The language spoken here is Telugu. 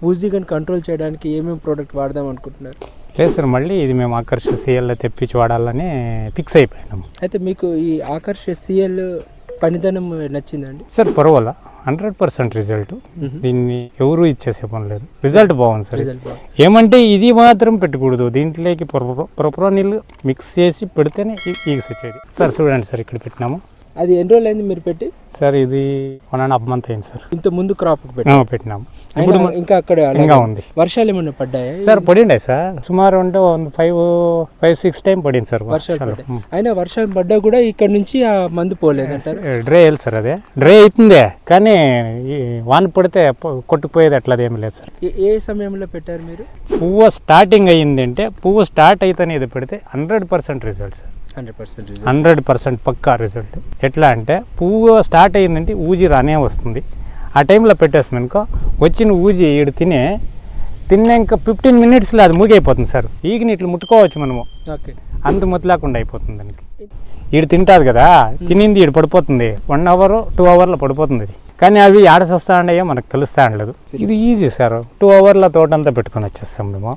పూజీగని కంట్రోల్ చేయడానికి ఏమేమి ప్రోడక్ట్ వాడదాం అనుకుంటున్నారు? లేదు సార్, మళ్ళీ ఇది మేము ఆకర్ష సీఎల్లో తెప్పించి వాడాలని ఫిక్స్ అయిపోయినాము. అయితే మీకు ఈ ఆకర్ష సిఎల్ పనిదనం నచ్చిందండి? సార్ పర్వాలా, 100% రిజల్ట్. దీన్ని ఎవరు ఇచ్చేసే పని లేదు, రిజల్ట్ బాగుంది సార్. రిజల్ట్ బాగుంది. ఏమంటే ఇది మాత్రం పెట్టకూడదు, దీంట్లోకి ప్రొప్రోనిల్ మిక్స్ చేసి పెడితేనే ఈగస్ వచ్చేది సార్. చూడండి సార్, ఇక్కడ పెట్టినాము. అది ఎన్ని రోజులు అయింది మీరు పెట్టి? సార్ ఇది 1.5 month అయింది సార్. ఇంత ముందు క్రాప్ పెట్టినాము. ఇప్పుడు ఇంకా అక్కడ ఇంకా ఉంది. వర్షాలు ఏమన్నా పడ్డాయా సార్? పడిండే సార్, సుమారు అంటే 5-6 టైం పడింది సార్ వర్షాలు పడ్డాయి. అయినా వర్షాలు పడ్డా కూడా ఇక్కడ నుంచి ఆ మందు పోలేదు అంటారు? డ్రై అయ్యాలి సార్, అదే డ్రై అవుతుందే కానీ వాన పడితే కొట్టుకుపోయేది అట్లా ఏమి లేదు సార్. ఏ సమయంలో పెట్టారు మీరు? పువ్వు స్టార్టింగ్ అయ్యింది అంటే, పువ్వు స్టార్ట్ అయితేనే ఇది పెడితే 100% రిజల్ట్ సార్. 100% పక్కా రిజల్ట్. ఎట్లా అంటే పువ్వు స్టార్ట్ అయ్యిందంటే ఊజి రానే వస్తుంది. ఆ టైంలో పెట్టేస్తాం అనుకో, వచ్చిన ఊజి ఈడు తిన్నాక 15 minutesలో అది మూగైపోతుంది సార్. ఈగని ఇట్లా ముట్టుకోవచ్చు మనము, అంత ముద్దలేకుండా అయిపోతుంది దానికి. ఈడు తింటుంది కదా, తినింది ఈడు పడిపోతుంది, 1 hour 2 hourలో పడిపోతుంది అది. కానీ అవి ఆడసొస్తా ఉండయో మనకు తెలుస్తా ఉండలేదు. ఇది ఈజీ సార్, 2 hourలో తోటంతా పెట్టుకొని వచ్చేస్తాం మేము.